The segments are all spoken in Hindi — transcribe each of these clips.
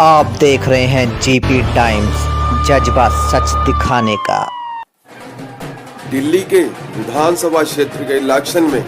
आप देख रहे हैं जीपी टाइम्स, जज्बा सच दिखाने का। दिल्ली के विधानसभा क्षेत्र के इलेक्शन में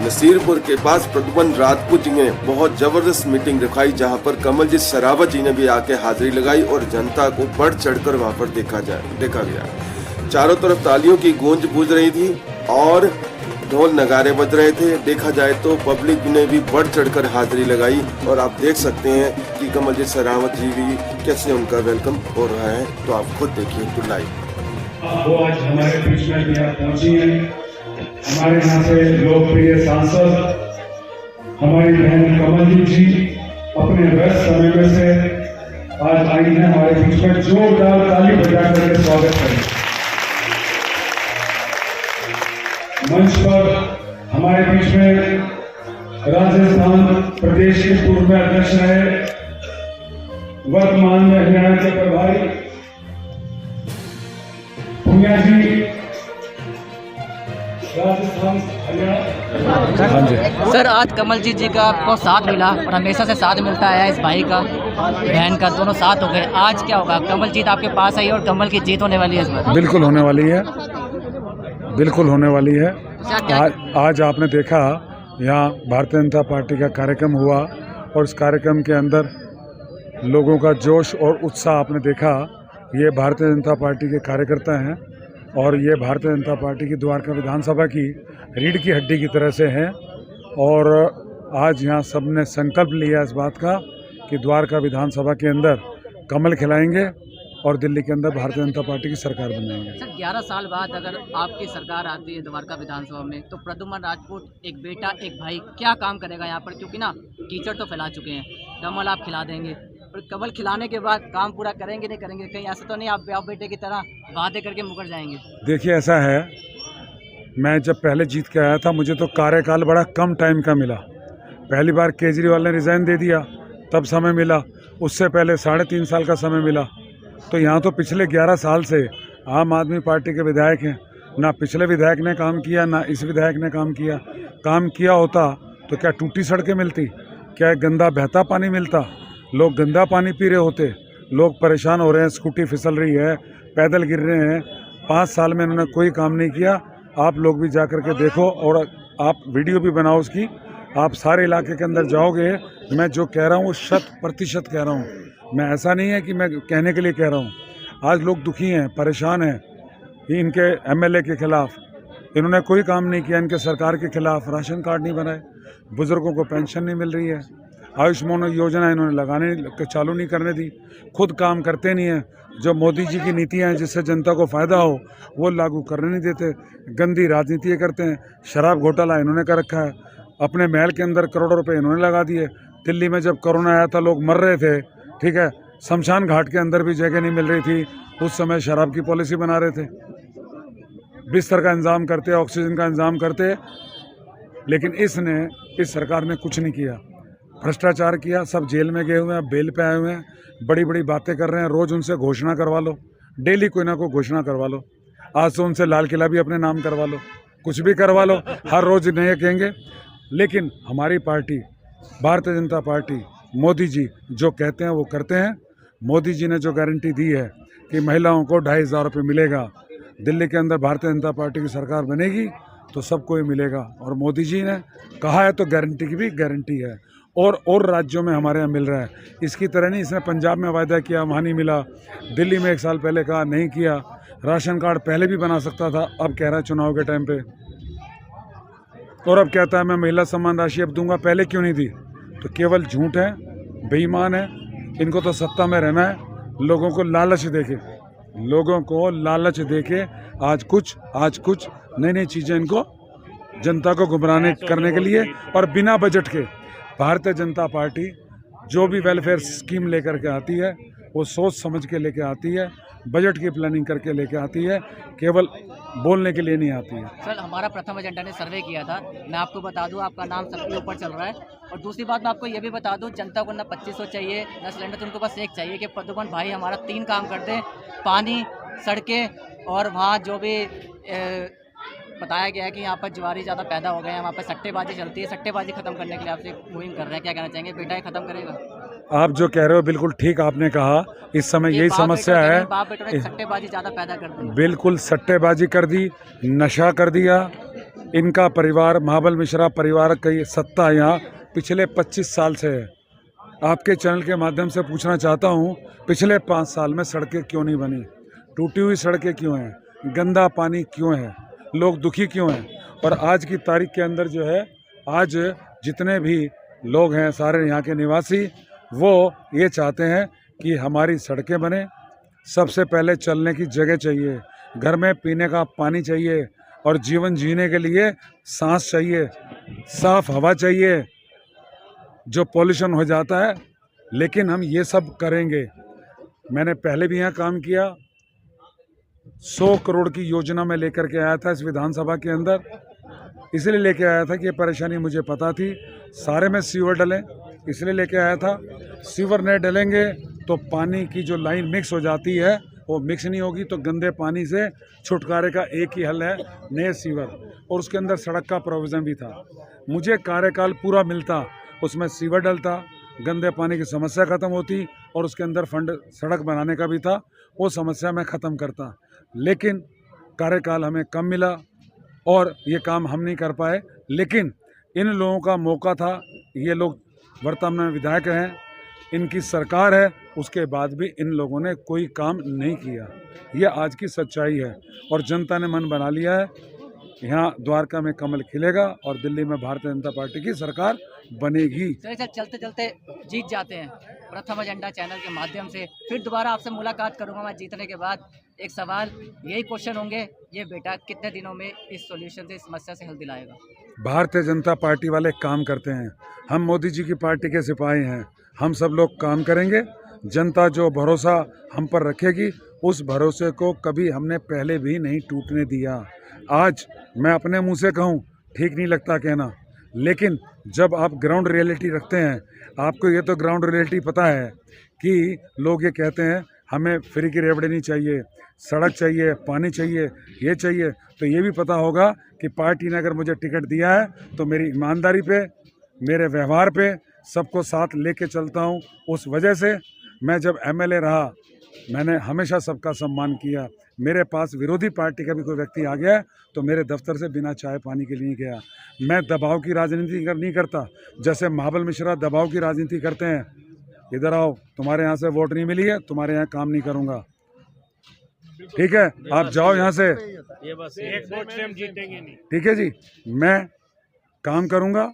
नसीरपुर के पास प्रद्युमन राजपूत जी ने बहुत जबरदस्त मीटिंग रखाई, जहां पर कमलजीत सरावत जी ने भी आके हाजिरी लगाई और जनता को बढ़ चढ़कर वहां पर देखा गया। चारों तरफ तालियों की गूंज गूंज रही थी और ढोल नगारे बज रहे थे। देखा जाए तो पब्लिक ने भी बढ़ चढ़कर हाजिरी लगाई और आप देख सकते हैं कि कमलजीत सरावत जी भी कैसे उनका वेलकम हो रहा है, तो आप खुद देखिए तो लाइव। वो आज हमारे बीच में यहाँ पहुंची हैं। हमारे यहाँ से लोकप्रिय सांसद हमारी बहन कमलजीत जी अपने व्यस्त समय में से आज आई हैं हमारे बीच में। जोरदार ताली बजा करके स्वागत करें। मंच पर हमारे बीच में राजस्थान प्रदेश के पूर्व में अध्यक्ष रहे, वर्तमान में हरियाणा के प्रभारी पुनिया जी, राजस्थान हरियाणा। सर, आज कमलजीत जी का आपको साथ मिला और हमेशा से साथ मिलता आया, इस भाई का बहन का दोनों साथ हो गए। आज क्या होगा? कमलजीत आपके पास आई और कमल की जीत होने वाली है इस बार? बिल्कुल होने वाली है, बिल्कुल होने वाली है। आज आपने देखा यहाँ भारतीय जनता पार्टी का कार्यक्रम हुआ और इस कार्यक्रम के अंदर लोगों का जोश और उत्साह आपने देखा। ये भारतीय जनता पार्टी के कार्यकर्ता हैं और ये भारतीय जनता पार्टी की द्वारका विधानसभा की रीढ़ की हड्डी की तरह से हैं। और आज यहाँ सबने संकल्प लिया इस बात का कि द्वारका विधानसभा के अंदर कमल खिलाएंगे और दिल्ली के अंदर भारतीय जनता पार्टी की सरकार बनाएंगे। सर, 11 साल बाद अगर आपकी सरकार आती है द्वारका विधानसभा में, तो प्रद्युमन राजपूत एक बेटा एक भाई क्या काम करेगा यहाँ पर? क्योंकि ना कीचड़ तो फैला चुके हैं। कमल आप खिला देंगे और कमल खिलाने के बाद काम पूरा करेंगे नहीं करेंगे? कहीं ऐसा तो नहीं आप बाप बेटे की तरह वादे करके मुकर जाएंगे? देखिए, ऐसा है, मैं जब पहले जीत के आया था मुझे तो कार्यकाल बड़ा कम टाइम का मिला। पहली बार केजरीवाल ने रिज़ाइन दे दिया तब समय मिला, उससे पहले 3.5 साल का समय मिला। तो यहाँ तो पिछले 11 साल से आम आदमी पार्टी के विधायक हैं। ना पिछले विधायक ने काम किया ना इस विधायक ने काम किया। काम किया होता तो क्या टूटी सड़कें मिलती? क्या गंदा बहता पानी मिलता? लोग गंदा पानी पी रहे होते। लोग परेशान हो रहे हैं, स्कूटी फिसल रही है, पैदल गिर रहे हैं। 5 साल में इन्होंने कोई काम नहीं किया। आप लोग भी जा कर के देखो और आप वीडियो भी बनाओ उसकी। आप सारे इलाके के अंदर जाओगे, मैं जो कह रहा हूँ वो 100% कह रहा हूँ। मैं ऐसा नहीं है कि मैं कहने के लिए कह रहा हूँ। आज लोग दुखी हैं, परेशान हैं इनके एमएलए के खिलाफ। इन्होंने कोई काम नहीं किया, इनके सरकार के खिलाफ राशन कार्ड नहीं बनाए, बुजुर्गों को पेंशन नहीं मिल रही है, आयुष्मान योजना इन्होंने चालू नहीं करने दी, खुद काम करते नहीं हैं। जो मोदी जी की नीतियाँ हैं जिससे जनता को फ़ायदा हो वो लागू करने नहीं देते। गंदी राजनीति करते हैं। शराब घोटाला इन्होंने कर रखा है। अपने महल के अंदर करोड़ों रुपए इन्होंने लगा दिए। दिल्ली में जब कोरोना आया था लोग मर रहे थे, ठीक है, शमशान घाट के अंदर भी जगह नहीं मिल रही थी, उस समय शराब की पॉलिसी बना रहे थे। बिस्तर का इंतजाम करते, ऑक्सीजन का इंतजाम करते, लेकिन इस सरकार ने कुछ नहीं किया। भ्रष्टाचार किया, सब जेल में गए हुए हैं, बेल पे आए हुए हैं, बड़ी बड़ी बातें कर रहे हैं। रोज़ उनसे घोषणा करवा लो, डेली कोई ना कोई घोषणा करवा लो। आज तो उनसे लाल किला भी अपने नाम करवा लो, कुछ भी करवा लो, हर रोज़ नहीं कहेंगे। लेकिन हमारी पार्टी भारतीय जनता पार्टी, मोदी जी जो कहते हैं वो करते हैं। मोदी जी ने जो गारंटी दी है कि महिलाओं को 2,500 रुपये मिलेगा, दिल्ली के अंदर भारतीय जनता पार्टी की सरकार बनेगी तो सबको ही मिलेगा। और मोदी जी ने कहा है तो गारंटी की भी गारंटी है। और राज्यों में हमारे यहाँ मिल रहा है। इसकी तरह नहीं, इसने पंजाब में वायदा किया वहाँ नहीं मिला, दिल्ली में 1 साल पहले कहा नहीं किया, राशन कार्ड पहले भी बना सकता था, अब कह रहा है चुनाव के टाइम पे। और अब कहता है मैं महिला सम्मान राशि अब दूंगा, पहले क्यों नहीं दी? तो केवल झूठ है, बेईमान है। इनको तो सत्ता में रहना है, लोगों को लालच देके, लोगों को लालच देके आज कुछ नई नई चीज़ें इनको जनता को गुमराह करने के लिए। और बिना बजट के भारतीय जनता पार्टी जो भी वेलफेयर स्कीम लेकर के आती है वो सोच समझ के लेके आती है, बजट की प्लानिंग करके लेके आती है, केवल बोलने के लिए नहीं आती है। सर, हमारा प्रथम एजेंडा ने सर्वे किया था, मैं आपको बता दूं आपका नाम सबके ऊपर चल रहा है। और दूसरी बात मैं आपको ये भी बता दूं, जनता को ना 2500 चाहिए ना सिलेंडर, तो उनको बस एक चाहिए कि प्रद्युमन भाई हमारा 3 काम कर दें, पानी, सड़कें और वहाँ जो भी बताया गया है कि यहाँ पर जुआरी ज़्यादा पैदा हो गए हैं, वहाँ पर सट्टेबाजी चलती है, सट्टेबाजी खत्म करने के लिए आपसे मुहिम कर रहे हैं, क्या कहना चाहेंगे? बेटा ये खत्म करेगा? आप जो कह रहे हो बिल्कुल ठीक आपने कहा। इस समय ये यही बाप समस्या बेटों के है। नहीं, बाप बेटों ने सट्टेबाजी ज़्यादा पैदा कर दी। बिल्कुल सट्टेबाजी कर दी, नशा कर दिया। इनका परिवार, महाबल मिश्रा परिवार की सत्ता यहाँ पिछले 25 साल से है। आपके चैनल के माध्यम से पूछना चाहता हूँ, पिछले 5 साल में सड़कें क्यों नहीं बनी? टूटी हुई सड़कें क्यों हैं? गंदा पानी क्यों है? लोग दुखी क्यों हैं? और आज की तारीख के अंदर जो है, आज जितने भी लोग हैं सारे यहाँ के निवासी, वो ये चाहते हैं कि हमारी सड़कें बने। सबसे पहले चलने की जगह चाहिए, घर में पीने का पानी चाहिए, और जीवन जीने के लिए सांस चाहिए, साफ हवा चाहिए, जो पॉल्यूशन हो जाता है। लेकिन हम ये सब करेंगे। मैंने पहले भी यहाँ काम किया, 100 करोड़ की योजना में लेकर के आया था इस विधानसभा के अंदर। इसलिए लेके आया था कि ये परेशानी मुझे पता थी। सारे में सीवर डलें, इसलिए लेके आया था। सीवर नहीं डलेंगे तो पानी की जो लाइन मिक्स हो जाती है वो मिक्स नहीं होगी, तो गंदे पानी से छुटकारे का एक ही हल है, नए सीवर। और उसके अंदर सड़क का प्रोविज़न भी था। मुझे कार्यकाल पूरा मिलता, उसमें सीवर डलता, गंदे पानी की समस्या ख़त्म होती, और उसके अंदर फंड सड़क बनाने का भी था, वो समस्या मैं ख़त्म करता। लेकिन कार्यकाल हमें कम मिला और ये काम हम नहीं कर पाए। लेकिन इन लोगों का मौका था, ये लोग वर्तमान में विधायक हैं, इनकी सरकार है, उसके बाद भी इन लोगों ने कोई काम नहीं किया। ये आज की सच्चाई है, और जनता ने मन बना लिया है, यहाँ द्वारका में कमल खिलेगा और दिल्ली में भारतीय जनता पार्टी की सरकार बनेगी। चलिए सर, चलते चलते जीत जाते हैं प्रथम एजेंडा चैनल के माध्यम से। फिर दोबारा आपसे मुलाकात करूंगा मैं जीतने के बाद। एक सवाल, यही क्वेश्चन होंगे, ये बेटा कितने दिनों में इस सॉल्यूशन से, इस समस्या से हल दिलाएगा? भारतीय जनता पार्टी वाले काम करते हैं, हम मोदी जी की पार्टी के सिपाही हैं। हम सब लोग काम करेंगे। जनता जो भरोसा हम पर रखेगी, उस भरोसे को कभी हमने पहले भी नहीं टूटने दिया। आज मैं अपने मुंह से कहूँ, ठीक नहीं लगता कहना, लेकिन जब आप ग्राउंड रियलिटी रखते हैं, आपको ये तो ग्राउंड रियलिटी पता है कि लोग ये कहते हैं हमें फ्री की रेवड़ी नहीं चाहिए, सड़क चाहिए, पानी चाहिए, ये चाहिए। तो ये भी पता होगा कि पार्टी ने अगर मुझे टिकट दिया है तो मेरी ईमानदारी पे, मेरे व्यवहार पे सबको साथ लेके चलता हूँ। उस वजह से मैं जब एमएलए रहा, मैंने हमेशा सबका सम्मान किया। मेरे पास विरोधी पार्टी का भी कोई व्यक्ति आ गया तो मेरे दफ्तर से बिना चाय पानी के लिए गया। मैं दबाव की राजनीति नहीं करता, जैसे महाबल मिश्रा दबाव की राजनीति करते हैं। इधर आओ, तुम्हारे यहाँ से वोट नहीं मिली है, तुम्हारे यहाँ काम नहीं करूँगा, ठीक है, आप जाओ यहाँ से, ये बस एक वोट से हम जीतेंगे नहीं। ठीक है जी। मैं काम करूँगा,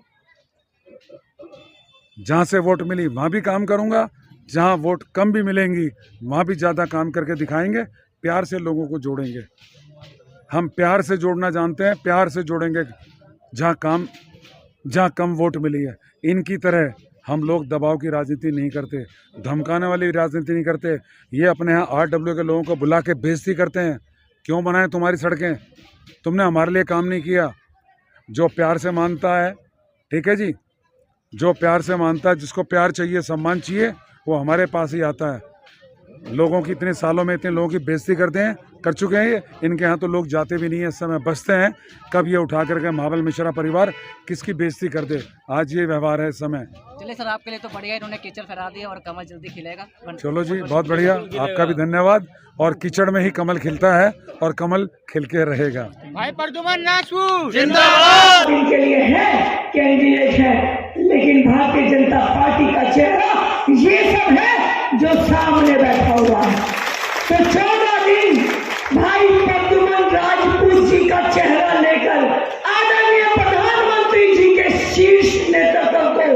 जहाँ से वोट मिली वहाँ भी काम करूँगा, जहाँ वोट कम भी मिलेंगी वहाँ भी ज़्यादा काम करके दिखाएंगे। प्यार से लोगों को जोड़ेंगे, हम प्यार से जोड़ना जानते हैं, प्यार से जोड़ेंगे। जहाँ कम वोट मिली है, इनकी तरह हम लोग दबाव की राजनीति नहीं करते, धमकाने वाली राजनीति नहीं करते। ये अपने यहाँ RW के लोगों को बुला के बेइज्जती करते हैं, क्यों बनाएं तुम्हारी सड़कें, तुमने हमारे लिए काम नहीं किया। जो प्यार से मानता है, ठीक है जी, जो प्यार से मानता है, जिसको प्यार चाहिए, सम्मान चाहिए, वो हमारे पास ही आता है। लोगों की इतने सालों में इतने लोगों की बेइज्जती कर चुके हैं ये। इनके यहाँ तो लोग जाते भी नहीं है, इस समय बसते हैं। कब ये उठा करके महाबल मिश्रा परिवार किसकी बेइज्जती कर दे, आज ये व्यवहार है इस समय। चलिए सर, आपके लिए तो बढ़िया, इन्होंने कीचड़ फैला दिया और कमल जल्दी खिलेगा। चलो जी, बहुत बढ़िया, आपका भी धन्यवाद। और कीचड़ में ही कमल खिलता है और कमल खिल के रहेगा। भाई प्रद्युमन नासू जिंदाबाद। इनके लिए है कैंडिडेट है, लेकिन भारतीय जनता पार्टी का चेहरा ये सब है जो सामने बैठा हुआ है। तो 14 दिन भाई प्रद्युमन राजपूत जी का चेहरा लेकर आदरणीय प्रधानमंत्री जी के शीर्ष नेतृत्व को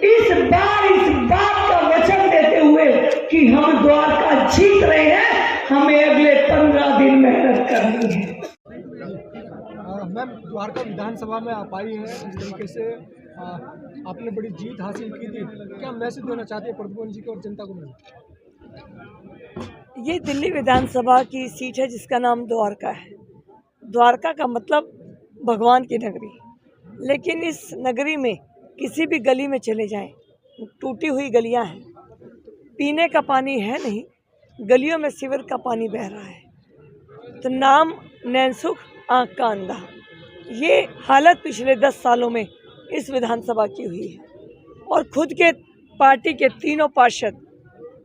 इस बात का वचन देते हुए कि हम द्वारका जीत रहे हैं, हमें अगले 15 दिन मेहनत करनी है। मैम, द्वारका विधानसभा में आप आई हैं, इस तरीके से आपने बड़ी जीत हासिल की थी, क्या मैसेज देना चाहते हैं प्रद्युमन जी को और जनता को? ये दिल्ली विधानसभा की सीट है जिसका नाम द्वारका है। द्वारका का मतलब भगवान की नगरी, लेकिन इस नगरी में किसी भी गली में चले जाएं, टूटी हुई गलियां हैं, पीने का पानी है नहीं, गलियों में सीवर का पानी बह रहा है। तो नाम नैनसुख, आँख का अंधा, ये हालत पिछले 10 सालों में इस विधानसभा की हुई है। और खुद के पार्टी के तीनों पार्षद,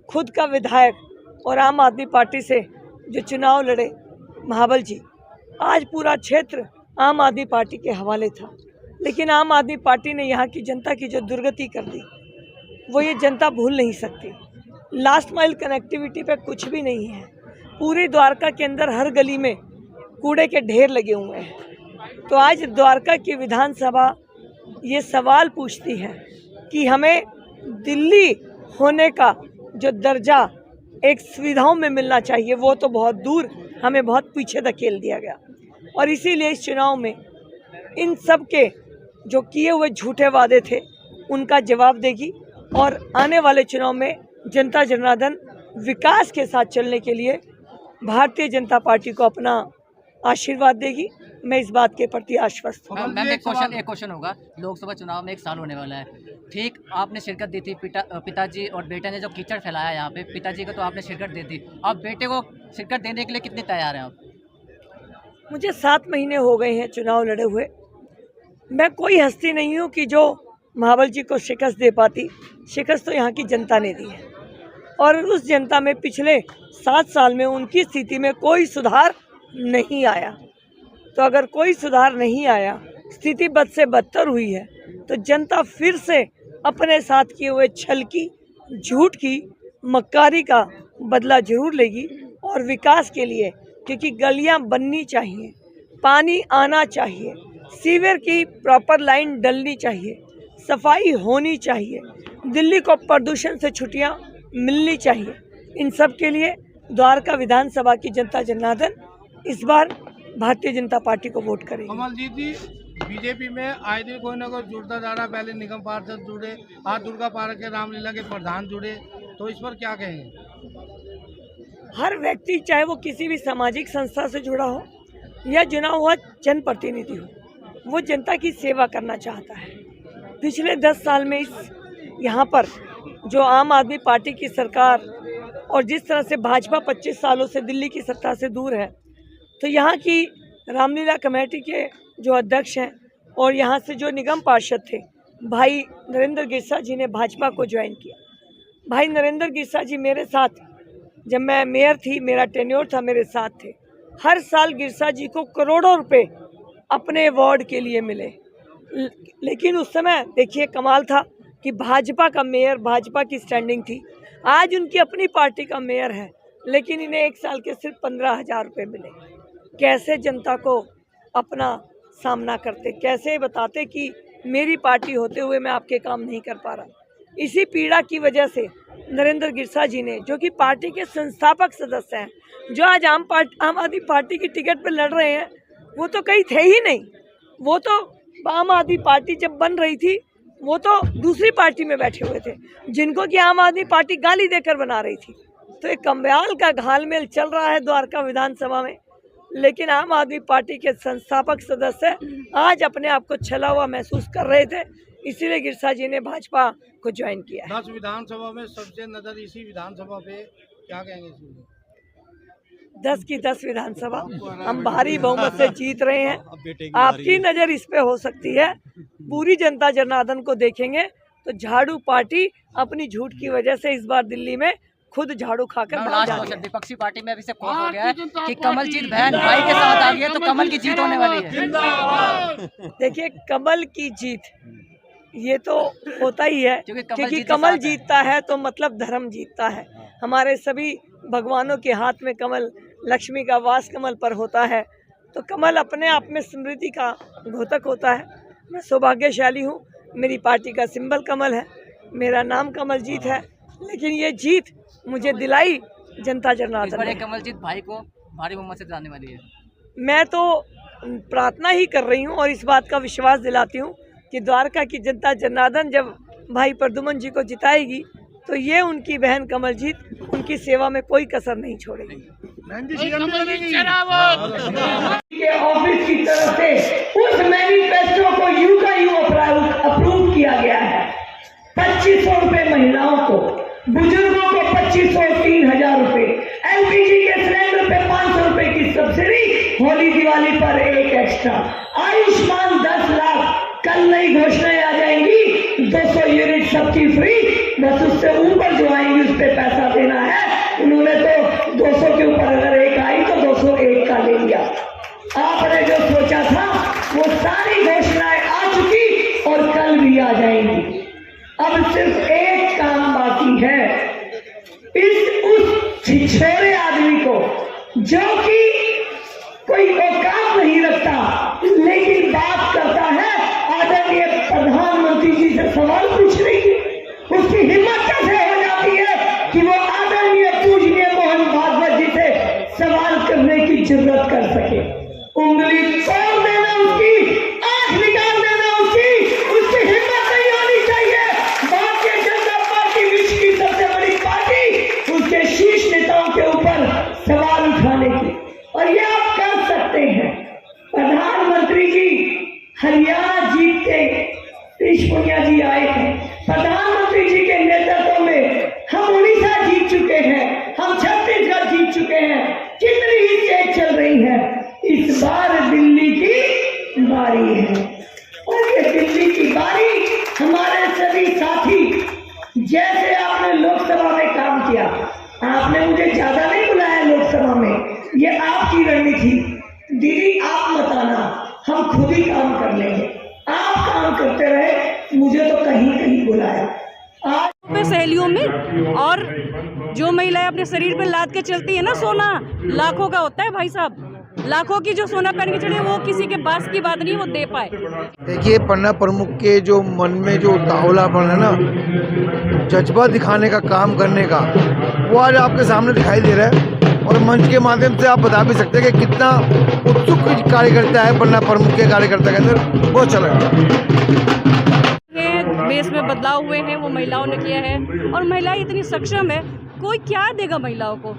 खुद का विधायक और आम आदमी पार्टी से जो चुनाव लड़े महाबल जी, आज पूरा क्षेत्र आम आदमी पार्टी के हवाले था। लेकिन आम आदमी पार्टी ने यहाँ की जनता की जो दुर्गति कर दी वो ये जनता भूल नहीं सकती। लास्ट माइल कनेक्टिविटी पे कुछ भी नहीं है। पूरे द्वारका के अंदर हर गली में कूड़े के ढेर लगे हुए हैं। तो आज द्वारका की विधानसभा ये सवाल पूछती है कि हमें दिल्ली होने का जो दर्जा एक सुविधाओं में मिलना चाहिए वो तो बहुत दूर, हमें बहुत पीछे धकेल दिया गया। और इसीलिए इस चुनाव में इन सब के जो किए हुए झूठे वादे थे उनका जवाब देगी और आने वाले चुनाव में जनता जनार्दन विकास के साथ चलने के लिए भारतीय जनता पार्टी को अपना आशीर्वाद देगी। मैं इस बात के प्रति आश्वस्त हूँ। मैम एक क्वेश्चन होगा, लोकसभा चुनाव में 1 साल होने वाला है, ठीक आपने शिरकत दी थी, पिताजी और बेटे ने जो कीचड़ फैलाया यहाँ पे, पिताजी को तो आपने शिरकत दी थी, अब बेटे को शिरकत देने के लिए कितने तैयार हैं आप? मुझे 7 महीने हो गए हैं चुनाव लड़े हुए। मैं कोई हस्ती नहीं हूँ कि जो महाबल जी को शिकस्त दे पाती। शिकस्त तो यहाँ की जनता ने दी है और उस जनता में पिछले 7 साल में उनकी स्थिति में कोई सुधार नहीं आया। तो अगर कोई सुधार नहीं आया, स्थिति बद से बदतर हुई है, तो जनता फिर से अपने साथ किए हुए छल की, झूठ की, मक्कारी का बदला जरूर लेगी। और विकास के लिए, क्योंकि गलियां बननी चाहिए, पानी आना चाहिए, सीवर की प्रॉपर लाइन डलनी चाहिए, सफाई होनी चाहिए, दिल्ली को प्रदूषण से छुट्टियां मिलनी चाहिए। इन सब के लिए द्वारका विधानसभा की जनता जनार्दन इस बार भारतीय जनता पार्टी को वोट करेगी। कमलजीत जी, बीजेपी में आए दिन कोई ना कोई जुड़ता जा रहा। पहले निगम पार्षद जुड़े, आज दुर्गा पार्क के रामलीला के प्रधान जुड़े, तो इस पर क्या कहेंगे? हर व्यक्ति, चाहे वो किसी भी सामाजिक संस्था से जुड़ा हो या चुना हुआ जनप्रतिनिधि हो, वो जनता की सेवा करना चाहता है। पिछले 10 साल में यहाँ पर जो आम आदमी पार्टी की सरकार और जिस तरह से भाजपा 25 सालों से दिल्ली की सत्ता से दूर है, तो यहाँ की रामलीला कमेटी के जो अध्यक्ष हैं और यहाँ से जो निगम पार्षद थे, भाई नरेंद्र गिरसा जी ने भाजपा को ज्वाइन किया। भाई नरेंद्र गिरसा जी मेरे साथ, जब मैं मेयर थी, मेरा टेन्योर था, मेरे साथ थे। हर साल गिरसा जी को करोड़ों रुपए अपने वार्ड के लिए मिले। लेकिन उस समय देखिए कमाल था कि भाजपा का मेयर, भाजपा की स्टैंडिंग थी। आज उनकी अपनी पार्टी का मेयर है, लेकिन इन्हें 1 साल के सिर्फ 15,000 रुपये मिले। कैसे जनता को अपना सामना करते, कैसे बताते कि मेरी पार्टी होते हुए मैं आपके काम नहीं कर पा रहा। इसी पीड़ा की वजह से नरेंद्र गिरसा जी ने, जो कि पार्टी के संस्थापक सदस्य हैं, जो आज आम आदमी पार्टी की टिकट पर लड़ रहे हैं, वो तो कहीं थे ही नहीं। वो तो आम आदमी पार्टी जब बन रही थी वो तो दूसरी पार्टी में बैठे हुए थे, जिनको कि आम आदमी पार्टी गाली देकर बना रही थी। तो एक कम्बयाल का घालमेल चल रहा है द्वारका विधानसभा में। लेकिन आम आदमी पार्टी के संस्थापक सदस्य आज अपने आप को छला हुआ महसूस कर रहे थे, इसीलिए गिरसा जी ने भाजपा को ज्वाइन किया। 10 विधानसभा में सबसे नजर इसी विधानसभा पे, क्या कहेंगे इसमें? 10 की 10 विधानसभा हम भारी बहुमत से जीत रहे हैं। आपकी नज़र इस पे हो सकती है, पूरी जनता जनार्दन को देखेंगे तो झाड़ू पार्टी अपनी झूठ की वजह से इस बार दिल्ली में खुद झाड़ू खाकर बाहर जा रही है। विपक्षी पार्टी में अभी से खौफ हो गया है कि कमलजीत बहन भाई के साथ आ गई है, तो कमल की जीत होने वाली है। देखिए, कमल की जीत ये तो होता ही है, क्योंकि कमल जीतता है तो मतलब धर्म जीतता है। हमारे सभी भगवानों के हाथ में कमल, लक्ष्मी का वास कमल पर होता है, तो कमल अपने आप में समृद्धि का घोतक होता है। मैं सौभाग्यशाली हूँ, मेरी पार्टी का सिंबल कमल है, मेरा नाम कमलजीत है। लेकिन ये जीत मुझे दिलाई जनता जनार्दन ने। कमलजीत भाई को भारी बहुमत से जिताने वाली है। मैं तो प्रार्थना ही कर रही हूँ और इस बात का विश्वास दिलाती हूँ कि द्वारका की जनता जनार्दन जब भाई प्रद्युमन जी को जिताएगी तो ये उनकी बहन कमलजीत उनकी सेवा में कोई कसर नहीं छोड़ेगी। के ऑफिस की तरफ से उस मैनिफेस्टो को यूं का यूं अप्रूव किया गया है। 2500 रुपए महिलाओं को, बुजुर्गों को 2500, 3000 रुपए, एलपीजी के सिलेंडर पे 500 रुपए की सब्सिडी, होली दिवाली पर एक एक्स्ट्रा, आयुष्मान 10 लाख, कल नई घोषणाएं आ जाएंगी, 200 यूनिट सबकी फ्री, बस उससे ऊपर जो आएंगी उस पर पैसा देना है। उन्होंने तो 200 के ऊपर अगर एक आई तो 201 का ले लिया। आपने जो सोचा था वो सारी घोषणाएं आ चुकी और कल भी आ जाएंगी। अब सिर्फ एक काम बाकी है, उस छिछोरे आदमी को जो कि कोई औकात नहीं रखता लेकिन बात करता है आदरणीय प्रधानमंत्री जी से सवाल पूछने की, उसकी हिम्मत कैसे हो जाती है कि वो आदरणीय पूजनीय मोहन भागवत जी से सवाल करने की जरूरत कर सके। उंगली तोड़ देना उसकी, आंख निकाल देना उसकी हिम्मत नहीं होनी चाहिए। भारतीय जनता पार्टी विश्व की सबसे बड़ी पार्टी, उसके शीर्ष नेताओं के ऊपर सवाल उठाने की, और ये आप कर सकते हैं। प्रधानमंत्री जी हरियाणा जीत के ऋषि पुनिया जी आए हैं, प्रधानमंत्री जी के नेतृत्व में हम उड़ीसा जीत चुके हैं, हम छत्तीसगढ़ जीत चुके हैं, कितनी ही स्टेट चल रही है। इस बार दिल्ली की बारी है और ये दिल्ली की बारी हमारे सभी साथी, जैसे आपने लोकसभा में काम किया, आपने मुझे ज्यादा नहीं बुलाया लोकसभा में, ये आपकी रणनीति। दीदी आप मत आना, हम खुद ही काम कर लेंगे। आप काम करते रहे, मुझे तो कहीं कहीं बुलाया। आज पे सहेलियों में, और जो महिलाएं अपने शरीर पे लाद के चलती है ना, सोना लाखों का होता है भाई साहब, लाखों की जो सोना पहन के चढ़े वो किसी के पास की बात नहीं वो दे पाए। देखिए, पन्ना प्रमुख के जो मन में जो उतावलापन है ना, जज्बा दिखाने का, काम करने का, वो आज आपके सामने दिखाई दे रहा है। और मंच के माध्यम से आप बता भी सकते हैं कि कितना उत्सुक कार्यकर्ता है पन्ना प्रमुख के कार्यकर्ता के अंदर, बहुत चल रहा है। देश में बदलाव हुए हैं वो महिलाओं ने किया है, और महिलाएं इतनी सक्षम है, कोई क्या देगा महिलाओं को।